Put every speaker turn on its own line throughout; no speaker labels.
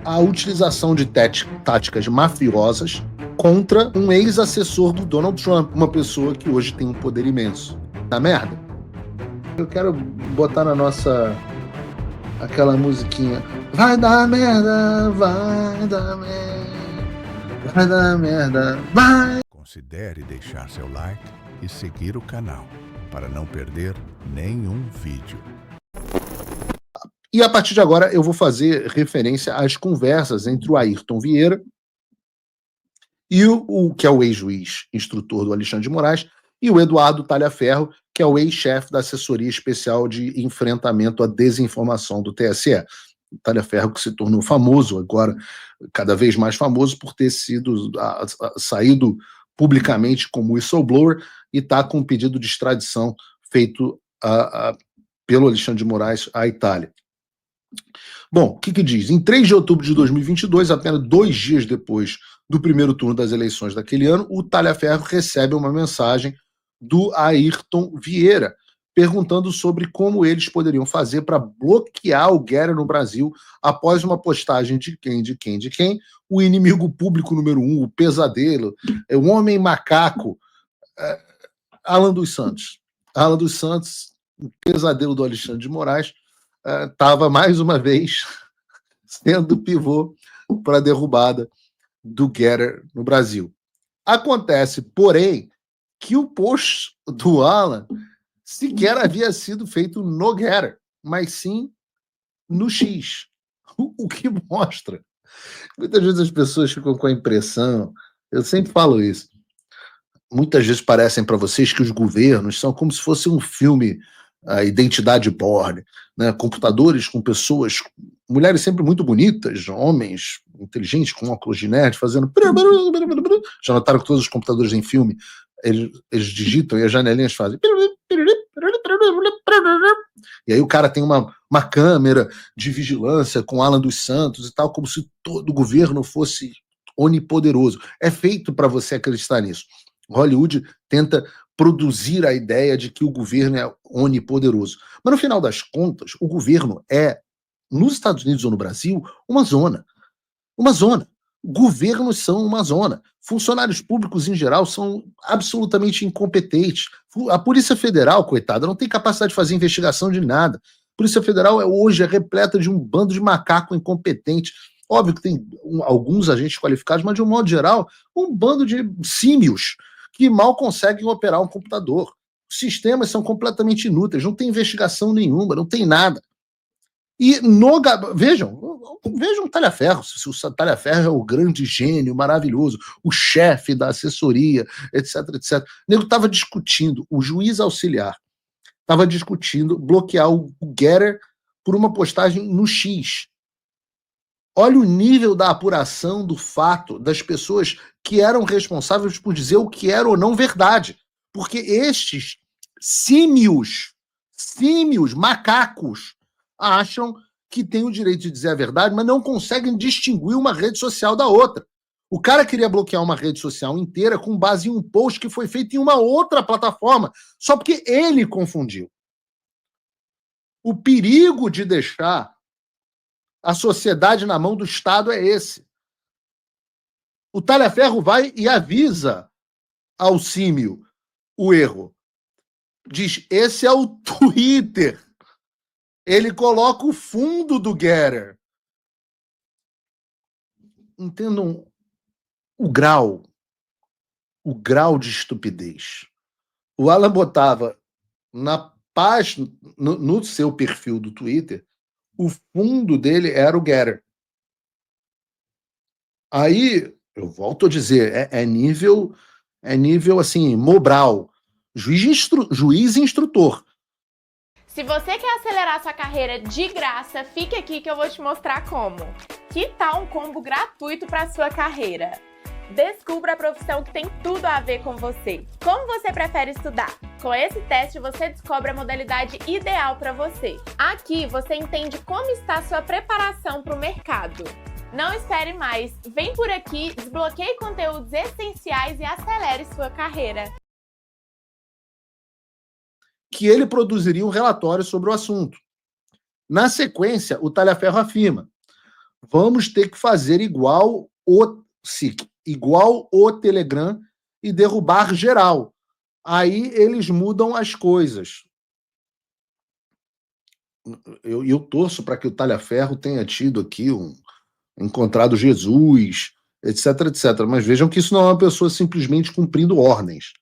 a utilização de táticas mafiosas contra um ex-assessor do Donald Trump, uma pessoa que hoje tem um poder imenso. Tá merda? Eu quero botar na nossa... aquela musiquinha. Vai dar merda, vai dar merda, vai dar merda, vai.
Considere deixar seu like e seguir o canal para não perder nenhum vídeo.
E a partir de agora eu vou fazer referência às conversas entre o Ayrton Vieira e o que é o ex-juiz instrutor do Alexandre de Moraes, e o Eduardo Talhaferro, que é o ex-chefe da assessoria especial de enfrentamento à desinformação do TSE. O Talhaferro que se tornou famoso agora, cada vez mais famoso, por ter saído publicamente como whistleblower e está com um pedido de extradição feito pelo Alexandre de Moraes à Itália. Bom, o que diz? Em 3 de outubro de 2022, apenas 2 dias depois do primeiro turno das eleições daquele ano, o Talhaferro recebe uma mensagem do Ayrton Vieira, perguntando sobre como eles poderiam fazer para bloquear o Getter no Brasil após uma postagem de quem? O inimigo público número 1, o pesadelo, o homem macaco, Alan dos Santos. Alan dos Santos, o pesadelo do Alexandre de Moraes, estava mais uma vez sendo pivô para a derrubada do Getter no Brasil. Acontece, porém, que o post do Alan sequer havia sido feito no Getter, mas sim no X. O que mostra. Muitas vezes as pessoas ficam com a impressão, eu sempre falo isso, muitas vezes parecem para vocês que os governos são como se fosse um filme, a Identidade Borne, né? Computadores com pessoas, mulheres sempre muito bonitas, homens inteligentes com óculos de nerd fazendo... Já notaram que todos os computadores em filme, eles digitam e as janelinhas fazem... E aí o cara tem uma câmera de vigilância com Alan dos Santos e tal, como se todo o governo fosse onipoderoso. É feito para você acreditar nisso. Hollywood tenta produzir a ideia de que o governo é onipoderoso. Mas no final das contas, o governo é, nos Estados Unidos ou no Brasil, uma zona. Uma zona. Governos são uma zona. Funcionários públicos, em geral, são absolutamente incompetentes. A Polícia Federal, coitada, não tem capacidade de fazer investigação de nada. A Polícia Federal hoje é repleta de um bando de macaco incompetente. Óbvio que tem alguns agentes qualificados, mas, de um modo geral, um bando de símios que mal conseguem operar um computador. Os sistemas são completamente inúteis, não tem investigação nenhuma, não tem nada. E vejam o Talhaferro, se o Talhaferro é o grande gênio, maravilhoso, o chefe da assessoria, etc, etc. O nego estava discutindo, o juiz auxiliar estava discutindo bloquear o Getter por uma postagem no X. Olha o nível da apuração do fato das pessoas que eram responsáveis por dizer o que era ou não verdade. Porque estes símios, macacos, acham que têm o direito de dizer a verdade, mas não conseguem distinguir uma rede social da outra. O cara queria bloquear uma rede social inteira com base em um post que foi feito em uma outra plataforma, só porque ele confundiu. O perigo de deixar a sociedade na mão do Estado é esse. O Talhaferro vai e avisa ao símio o erro. Diz, esse é o Twitter. Ele coloca o fundo do Getter. Entendam o grau de estupidez. O Alan botava na página, no seu perfil do Twitter, o fundo dele era o Getter. Aí, eu volto a dizer, é nível assim, Mobral. Juiz instrutor.
Se você quer acelerar sua carreira de graça, fique aqui que eu vou te mostrar como. Que tal um combo gratuito para sua carreira? Descubra a profissão que tem tudo a ver com você. Como você prefere estudar? Com esse teste você descobre a modalidade ideal para você. Aqui você entende como está sua preparação para o mercado. Não espere mais, vem por aqui, desbloqueie conteúdos essenciais e acelere sua carreira.
Que ele produziria um relatório sobre o assunto. Na sequência, o Talhaferro afirma: vamos ter que fazer igual o SIC, igual o Telegram e derrubar geral. Aí eles mudam as coisas. Eu torço para que o Talhaferro tenha tido aqui encontrado Jesus, etc, etc. Mas vejam que isso não é uma pessoa simplesmente cumprindo ordens.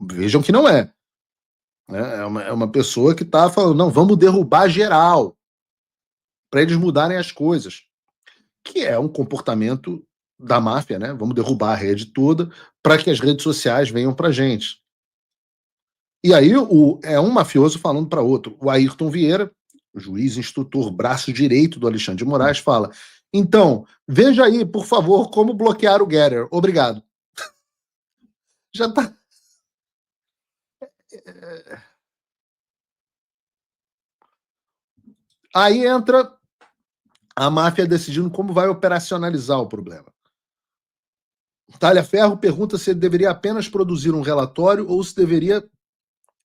Vejam que não é. É uma pessoa que está falando, não, vamos derrubar geral para eles mudarem as coisas. Que é um comportamento da máfia, né? Vamos derrubar a rede toda para que as redes sociais venham para a gente. E aí é um mafioso falando para outro. O Ayrton Vieira, juiz instrutor, braço direito do Alexandre de Moraes, fala: então, veja aí, por favor, como bloquear o Getter. Obrigado. Já está. Aí entra a máfia decidindo como vai operacionalizar o problema. Talhaferro pergunta se ele deveria apenas produzir um relatório ou se deveria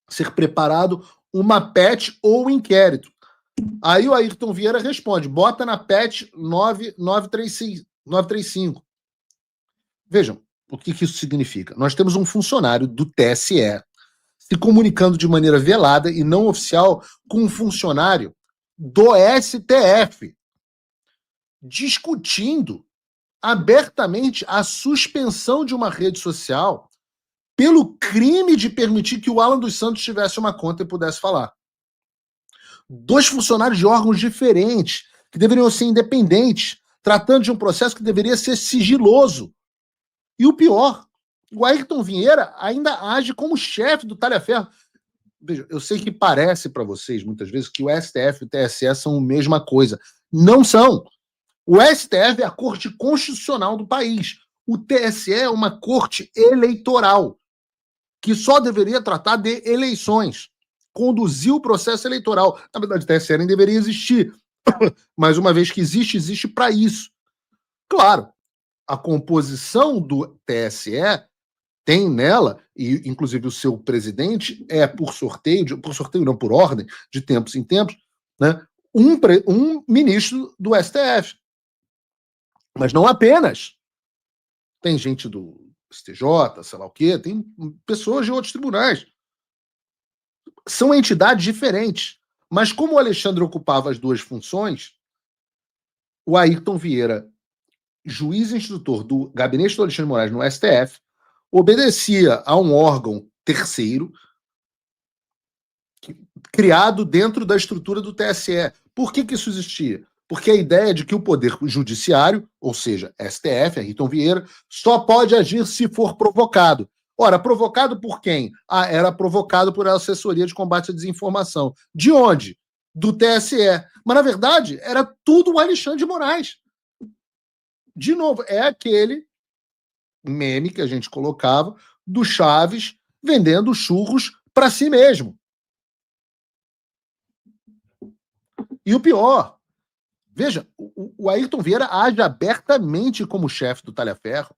ser preparado uma PET ou um inquérito. Aí o Ayrton Vieira responde: bota na PET 935. Vejam o que isso significa. Nós temos um funcionário do TSE se comunicando de maneira velada e não oficial com um funcionário do STF, discutindo abertamente a suspensão de uma rede social pelo crime de permitir que o Alan dos Santos tivesse uma conta e pudesse falar. 2 funcionários de órgãos diferentes, que deveriam ser independentes, tratando de um processo que deveria ser sigiloso. E o pior, o Ayrton Vieira ainda age como chefe do Talhaferro. Veja, eu sei que parece para vocês, muitas vezes, que o STF e o TSE são a mesma coisa. Não são. O STF é a corte constitucional do país. O TSE é uma corte eleitoral, que só deveria tratar de eleições, conduzir o processo eleitoral. Na verdade, o TSE nem deveria existir, mas uma vez que existe, existe para isso. Claro, a composição do TSE tem nela, e inclusive o seu presidente é por sorteio não, por ordem, de tempos em tempos, né, um ministro do STF. Mas não apenas. Tem gente do STJ, sei lá o quê, tem pessoas de outros tribunais. São entidades diferentes. Mas como o Alexandre ocupava as 2 funções, o Ayrton Vieira, juiz instrutor do gabinete do Alexandre de Moraes no STF, obedecia a um órgão terceiro criado dentro da estrutura do TSE. Por que isso existia? Porque a ideia de que o poder judiciário, ou seja, STF, Ayrton Vieira, só pode agir se for provocado. Ora, provocado por quem? Era provocado por assessoria de combate à desinformação. De onde? Do TSE. Mas, na verdade, era tudo o Alexandre de Moraes. De novo, é aquele meme que a gente colocava do Chaves vendendo churros para si mesmo. E o pior, veja, o Ayrton Vieira age abertamente como chefe do Talhaferro,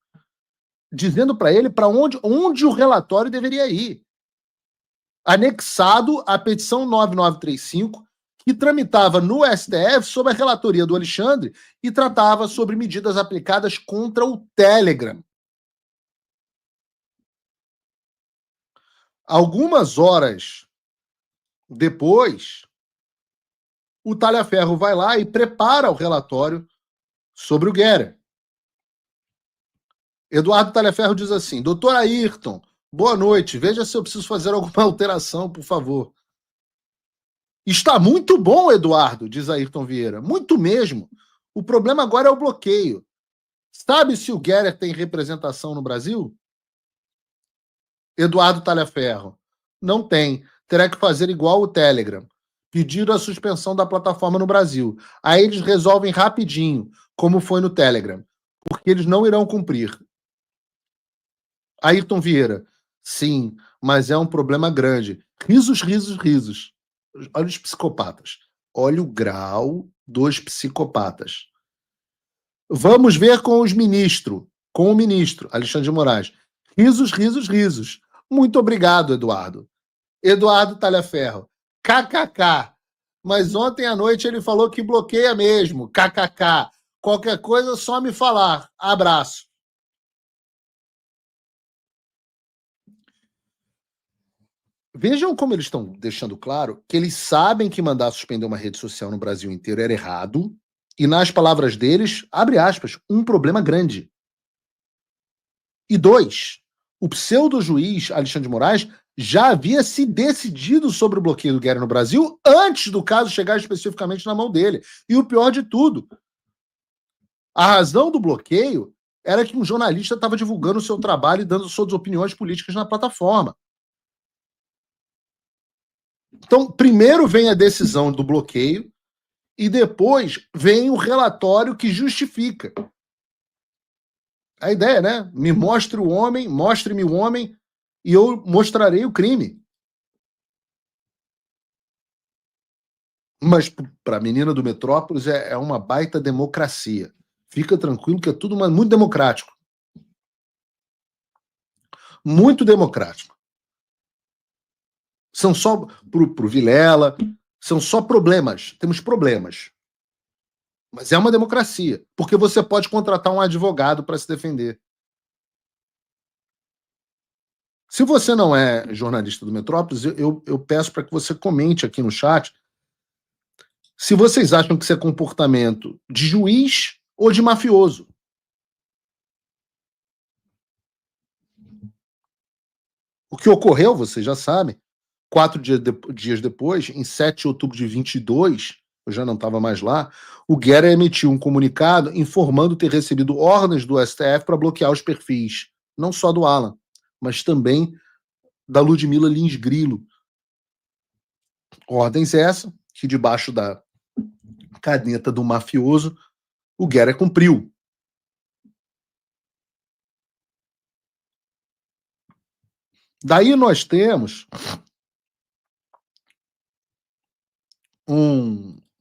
dizendo para ele para onde o relatório deveria ir. Anexado à petição 9935, que tramitava no STF sob a relatoria do Alexandre e tratava sobre medidas aplicadas contra o Telegram. Algumas horas depois, o Talhaferro vai lá e prepara o relatório sobre o Getter. Eduardo Talhaferro diz assim: doutor Ayrton, boa noite, veja se eu preciso fazer alguma alteração, por favor. Está muito bom, Eduardo, diz Ayrton Vieira, muito mesmo. O problema agora é o bloqueio. Sabe se o Getter tem representação no Brasil? Eduardo Talhaferro: não tem, terá que fazer igual o Telegram. Pediram a suspensão da plataforma no Brasil. Aí eles resolvem rapidinho, como foi no Telegram, porque eles não irão cumprir. Ayrton Vieira: sim, mas é um problema grande. Risos, risos, risos. Olha os psicopatas. Olha o grau dos psicopatas. Vamos ver com o ministro, Alexandre de Moraes. Risos, risos, risos. Muito obrigado, Eduardo. Eduardo Talhaferro: KKK. Mas ontem à noite ele falou que bloqueia mesmo. KKK. Qualquer coisa, só me falar. Abraço. Vejam como eles estão deixando claro que eles sabem que mandar suspender uma rede social no Brasil inteiro era errado. E nas palavras deles, abre aspas, um problema grande. E 2, o pseudo-juiz Alexandre de Moraes já havia se decidido sobre o bloqueio do Guerra no Brasil antes do caso chegar especificamente na mão dele. E o pior de tudo, a razão do bloqueio era que um jornalista estava divulgando o seu trabalho e dando suas opiniões políticas na plataforma. Então, primeiro vem a decisão do bloqueio e depois vem o relatório que justifica. A ideia, né? Me mostre o homem, mostre-me o homem e eu mostrarei o crime. Mas para a menina do Metrópolis é uma baita democracia. Fica tranquilo que é tudo muito democrático. Muito democrático. São só, pro Vilela, são só problemas. Temos problemas. Mas é uma democracia, porque você pode contratar um advogado para se defender. Se você não é jornalista do Metrópolis, eu peço para que você comente aqui no chat se vocês acham que isso é comportamento de juiz ou de mafioso. O que ocorreu, vocês já sabem, 4 dias depois, em 7 de outubro de 22, eu já não estava mais lá, o Guerra emitiu um comunicado informando ter recebido ordens do STF para bloquear os perfis, não só do Alan, mas também da Ludmila Lins Grilo. Ordens essa, que debaixo da caneta do mafioso, o Guerra cumpriu. Daí nós temos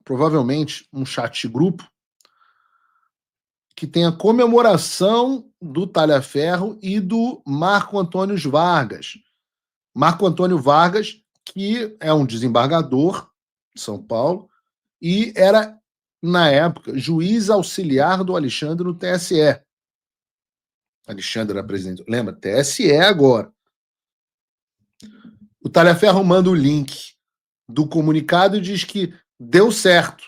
provavelmente um chat de grupo que tem a comemoração do Talhaferro e do Marco Antônio Vargas. Marco Antônio Vargas, que é um desembargador de São Paulo e era, na época, juiz auxiliar do Alexandre no TSE. Alexandre era presidente. Lembra? TSE agora. O Talhaferro manda o link do comunicado e diz que deu certo,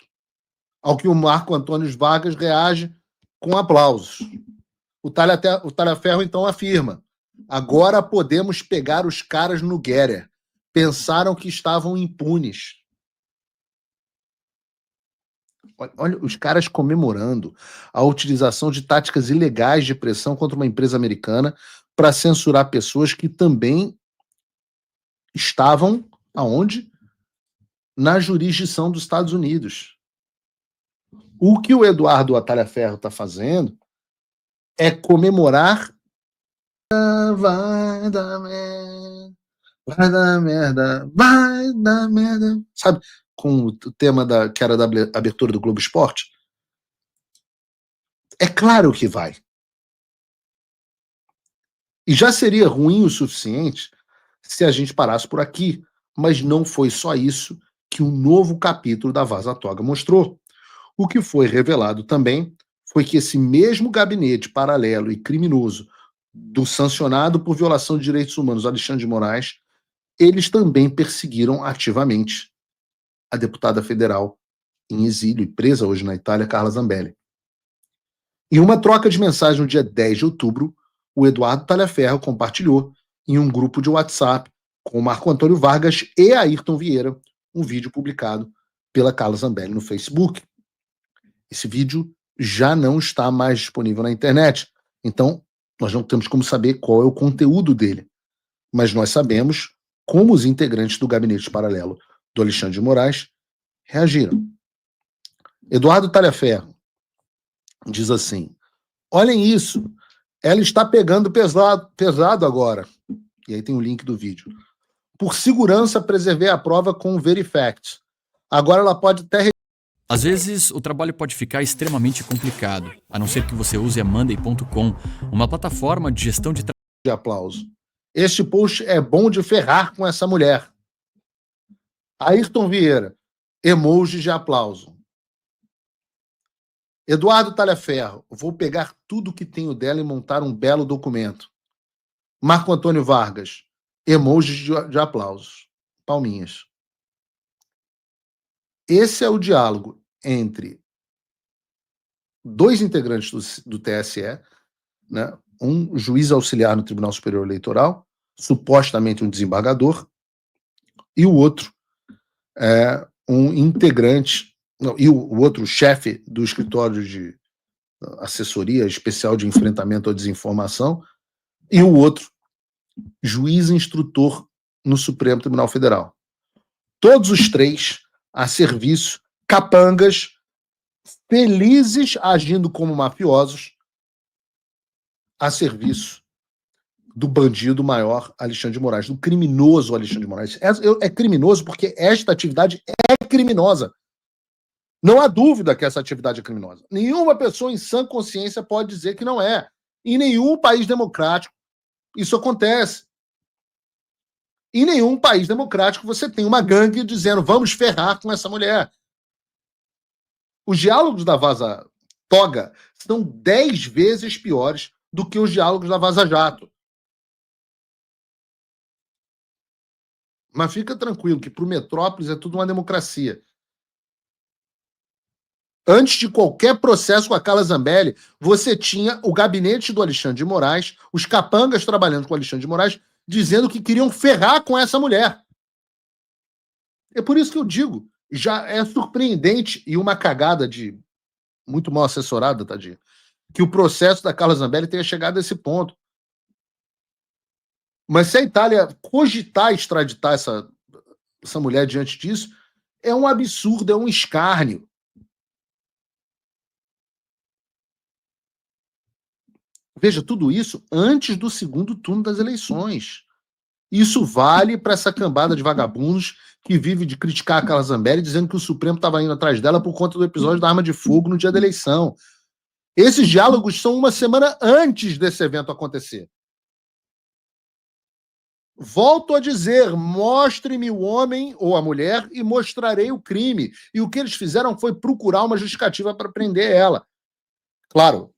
ao que o Marco Antônio Vargas reage com aplausos. O Talhaferro então afirma: agora podemos pegar os caras no Guerra. Pensaram que estavam impunes. Olha, os caras comemorando a utilização de táticas ilegais de pressão contra uma empresa americana para censurar pessoas que também estavam aonde? Na jurisdição dos Estados Unidos. O que o Eduardo Talhaferro está fazendo é comemorar. Vai dar merda, vai dar merda, vai dar merda. Sabe, com o tema que era da abertura do Globo Esporte? É claro que vai. E já seria ruim o suficiente se a gente parasse por aqui. Mas não foi só isso que um novo capítulo da Vaza Toga mostrou. O que foi revelado também foi que esse mesmo gabinete paralelo e criminoso do sancionado por violação de direitos humanos Alexandre de Moraes, eles também perseguiram ativamente a deputada federal em exílio e presa hoje na Itália, Carla Zambelli. Em uma troca de mensagem no dia 10 de outubro, o Eduardo Talhaferro compartilhou em um grupo de WhatsApp com o Marco Antônio Vargas e Ayrton Vieira um vídeo publicado pela Carla Zambelli no Facebook. Esse vídeo já não está mais disponível na internet, então nós não temos como saber qual é o conteúdo dele, mas nós sabemos como os integrantes do gabinete paralelo do Alexandre de Moraes reagiram. Eduardo Talhaferro diz assim: olhem isso, ela está pegando pesado agora. E aí tem o link do vídeo. Por segurança, preservei a prova com o Verifact. Agora ela pode até...
Às vezes, o trabalho pode ficar extremamente complicado, a não ser que você use a Monday.com, uma plataforma de gestão de
aplauso. Este post é bom de ferrar com essa mulher. Ayrton Vieira. Emoji de aplauso. Eduardo Talhaferro, vou pegar tudo que tenho dela e montar um belo documento. Marco Antônio Vargas, emoji de aplausos. Palminhas. Esse é o diálogo entre dois integrantes do TSE, né? Um juiz auxiliar no Tribunal Superior Eleitoral, supostamente um desembargador, e o outro é um integrante, não, e o outro chefe do escritório de assessoria especial de enfrentamento à desinformação, e o outro juiz instrutor no Supremo Tribunal Federal. Todos os três a serviço, capangas, felizes agindo como mafiosos, a serviço do bandido maior Alexandre de Moraes, do criminoso Alexandre de Moraes. É criminoso porque esta atividade é criminosa. Não há dúvida que essa atividade é criminosa. Nenhuma pessoa em sã consciência pode dizer que não é. Em nenhum país democrático isso acontece. Em nenhum país democrático você tem uma gangue dizendo vamos ferrar com essa mulher. Os diálogos da Vaza Toga são 10 vezes piores do que os diálogos da Vaza Jato. Mas fica tranquilo que para o Metrópolis é tudo uma democracia. Antes de qualquer processo com a Carla Zambelli, você tinha o gabinete do Alexandre de Moraes, os capangas trabalhando com o Alexandre de Moraes, dizendo que queriam ferrar com essa mulher. É por isso que eu digo, já é surpreendente e uma cagada de muito mal assessorada, tadinha, que o processo da Carla Zambelli tenha chegado a esse ponto. Mas se a Itália cogitar extraditar essa mulher diante disso, é um absurdo, é um escárnio. Veja, tudo isso antes do segundo turno das eleições. Isso vale para essa cambada de vagabundos que vive de criticar a Carla Zambelli, dizendo que o Supremo estava indo atrás dela por conta do episódio da arma de fogo no dia da eleição. Esses diálogos são uma semana antes desse evento acontecer. Volto a dizer, mostre-me o homem ou a mulher e mostrarei o crime. E o que eles fizeram foi procurar uma justificativa para prender ela. Claro,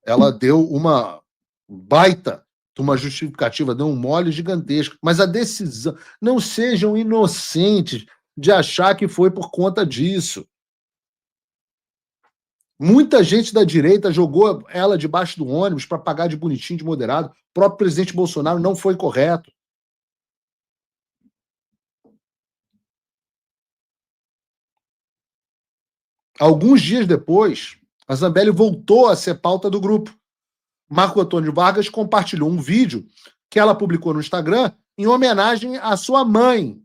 ela deu uma baita de uma justificativa, deu um mole gigantesco. Mas a decisão... Não sejam inocentes de achar que foi por conta disso. Muita gente da direita jogou ela debaixo do ônibus para pagar de bonitinho, de moderado. O próprio presidente Bolsonaro não foi correto. Alguns dias depois, a Zambelli voltou a ser pauta do grupo. Marco Antônio Vargas compartilhou um vídeo que ela publicou no Instagram em homenagem à sua mãe.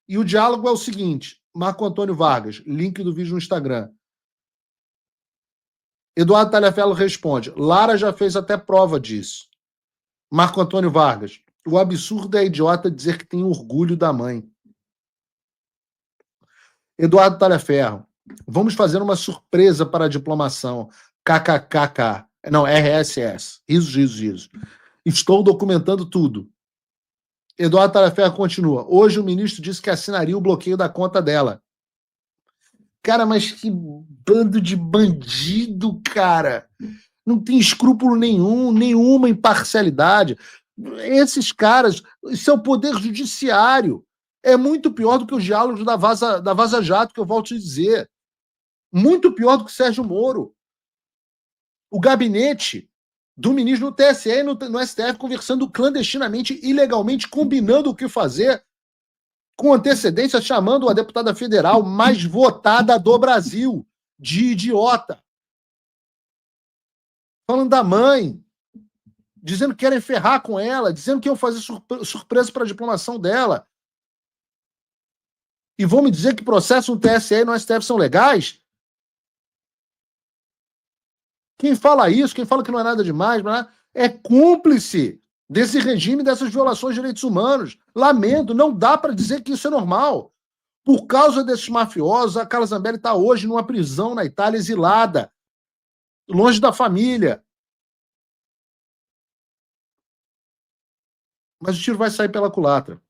E o diálogo é o seguinte: Marco Antônio Vargas, link do vídeo no Instagram. Eduardo Talhaferro responde: Lara já fez até prova disso. Marco Antônio Vargas: o absurdo é idiota dizer que tem orgulho da mãe. Eduardo Talhaferro: vamos fazer uma surpresa para a diplomação. KKKK. Não, RSS. Risos. Estou documentando tudo. Eduardo Talhaferro continua: hoje o ministro disse que assinaria o bloqueio da conta dela. Cara, mas que bando de bandido, cara. Não tem escrúpulo nenhum, nenhuma imparcialidade. Esses caras, isso é o poder judiciário. É muito pior do que os diálogos da Vaza Jato, que eu volto a dizer. Muito pior do que o Sérgio Moro. O gabinete do ministro no TSE e no STF conversando clandestinamente, ilegalmente, combinando o que fazer, com antecedência, chamando a deputada federal mais votada do Brasil de idiota. Falando da mãe, dizendo que querem ferrar com ela, dizendo que iam fazer surpresa para a diplomação dela. E vão me dizer que processos no TSE e no STF são legais? Quem fala isso, quem fala que não é nada demais, é cúmplice desse regime, dessas violações de direitos humanos. Lamento, não dá para dizer que isso é normal. Por causa desses mafiosos, a Carla Zambelli está hoje numa prisão na Itália, exilada, longe da família. Mas o tiro vai sair pela culatra.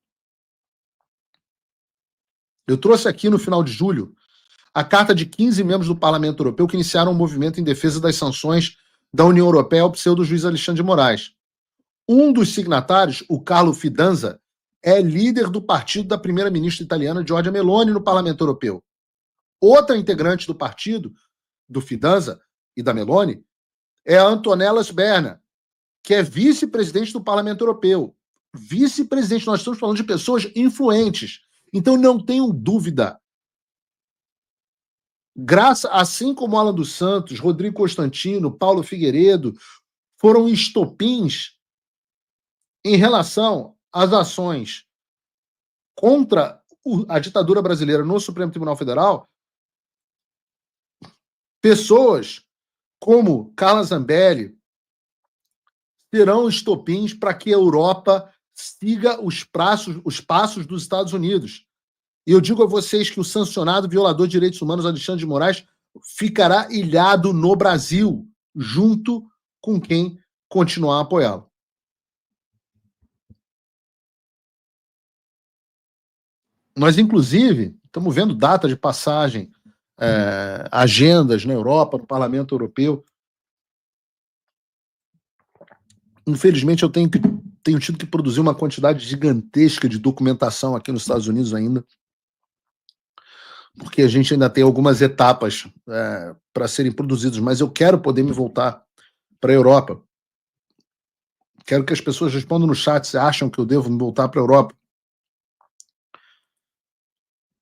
Eu trouxe aqui no final de julho a carta de 15 membros do Parlamento Europeu que iniciaram um movimento em defesa das sanções da União Europeia ao pseudo-juiz Alexandre de Moraes. Um dos signatários, o Carlo Fidanza, é líder do partido da primeira-ministra italiana Giorgia Meloni no Parlamento Europeu. Outra integrante do partido, do Fidanza e da Meloni, é a Antonella Sberna, que é vice-presidente do Parlamento Europeu. Vice-presidente, nós estamos falando de pessoas influentes. Então não tenham dúvida. Assim como Alan dos Santos, Rodrigo Constantino, Paulo Figueiredo, foram estopins em relação às ações contra a ditadura brasileira no Supremo Tribunal Federal, pessoas como Carla Zambelli serão estopins para que a Europa siga os passos dos Estados Unidos. E eu digo a vocês que o sancionado violador de direitos humanos Alexandre de Moraes ficará ilhado no Brasil, junto com quem continuar a apoiá-lo. Nós, inclusive, estamos vendo data de passagem, agendas na Europa, no Parlamento Europeu. Infelizmente, eu tenho tido que produzir uma quantidade gigantesca de documentação aqui nos Estados Unidos ainda, porque a gente ainda tem algumas etapas para serem produzidas, mas eu quero poder me voltar para a Europa. Quero que as pessoas respondam no chat se acham que eu devo me voltar para a Europa.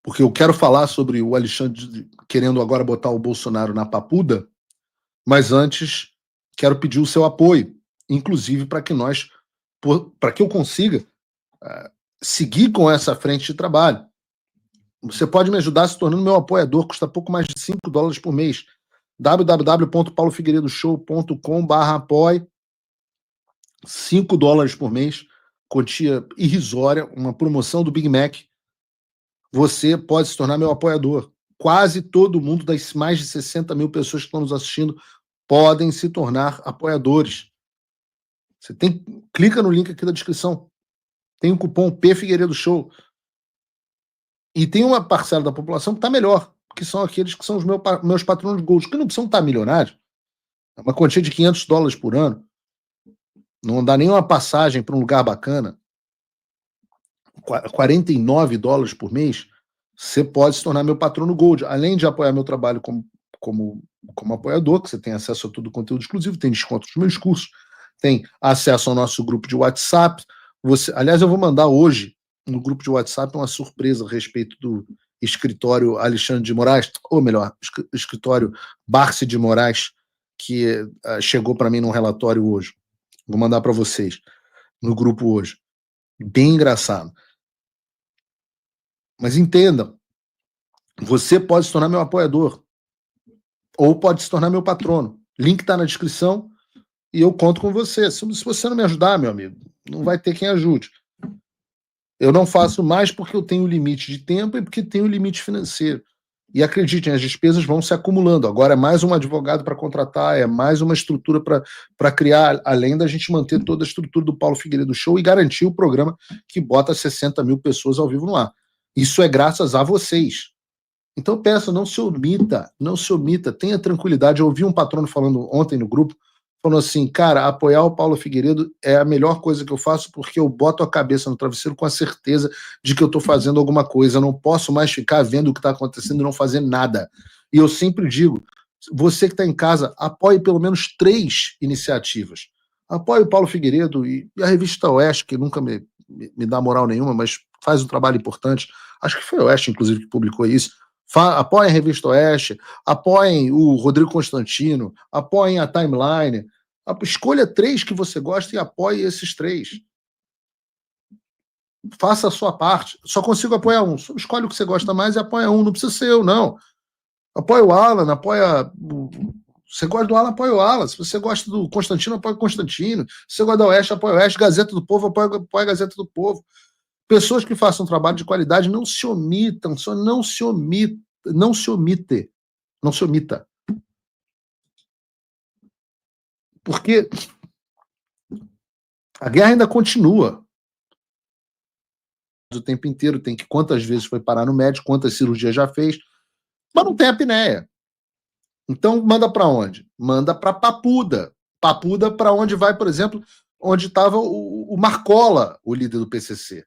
Porque eu quero falar sobre o Alexandre querendo agora botar o Bolsonaro na papuda, mas antes quero pedir o seu apoio, inclusive para que eu consiga seguir com essa frente de trabalho. Você pode me ajudar se tornando meu apoiador, custa pouco mais de $5 por mês. www.paulofigueiredoshow.com/apoie, $5 por mês, quantia irrisória, uma promoção do Big Mac. Você pode se tornar meu apoiador. Quase todo mundo das mais de 60 mil pessoas que estão nos assistindo podem se tornar apoiadores. Clica no link aqui da descrição. Tem o cupom P Figueiredo Show. E tem uma parcela da população que está melhor, que são aqueles que são os meus patronos Gold, que não precisam estar milionários. É uma quantia de $500 por ano. Não dá nem uma passagem para um lugar bacana. $49 por mês, você pode se tornar meu patrono Gold. Além de apoiar meu trabalho como apoiador, que você tem acesso a todo o conteúdo exclusivo, tem desconto nos meus cursos, tem acesso ao nosso grupo de WhatsApp. Aliás, eu vou mandar hoje no grupo de WhatsApp uma surpresa a respeito do escritório Alexandre de Moraes, ou melhor, escritório Barsi de Moraes, que chegou para mim num relatório hoje. Vou mandar para vocês no grupo hoje. Bem engraçado. Mas entendam, você pode se tornar meu apoiador ou pode se tornar meu patrono. Link está na descrição e eu conto com você. Se você não me ajudar, meu amigo, não vai ter quem ajude. Eu não faço mais porque eu tenho limite de tempo e porque tenho limite financeiro. E acreditem, as despesas vão se acumulando. Agora é mais um advogado para contratar, é mais uma estrutura para criar, além da gente manter toda a estrutura do Paulo Figueiredo Show e garantir o programa que bota 60 mil pessoas ao vivo no ar. Isso é graças a vocês. Então peço, não se omita, tenha tranquilidade. Eu ouvi um patrono falando ontem no grupo, falando assim, cara, apoiar o Paulo Figueiredo é a melhor coisa que eu faço porque eu boto a cabeça no travesseiro com a certeza de que eu estou fazendo alguma coisa. Eu não posso mais ficar vendo o que está acontecendo e não fazer nada. E eu sempre digo, você que está em casa, apoie pelo menos 3 iniciativas. Apoie o Paulo Figueiredo e a Revista Oeste, que nunca me dá moral nenhuma, mas faz um trabalho importante. Acho que foi a Oeste, inclusive, que publicou isso. Apoiem a Revista Oeste, apoiem o Rodrigo Constantino, apoiem a Timeline. Escolha 3 que você gosta e apoie esses 3. Faça a sua parte. Só consigo apoiar um. Escolhe o que você gosta mais e apoia um. Não precisa ser eu, não. Apoia o Alan, apoia... Se você gosta do Alan, apoia o Alan. Se você gosta do Constantino, apoia o Constantino. Se você gosta da Oeste, apoia o Oeste. Gazeta do Povo, apoia a Gazeta do Povo. Pessoas que façam um trabalho de qualidade, não se omitam, não se omita. Porque a guerra ainda continua. o tempo inteiro, tem que quantas vezes foi parar no médico, quantas cirurgias já fez, mas não tem apneia. Então manda para onde? Manda para Papuda. Papuda para onde vai, por exemplo, onde estava o Marcola, o líder do PCC.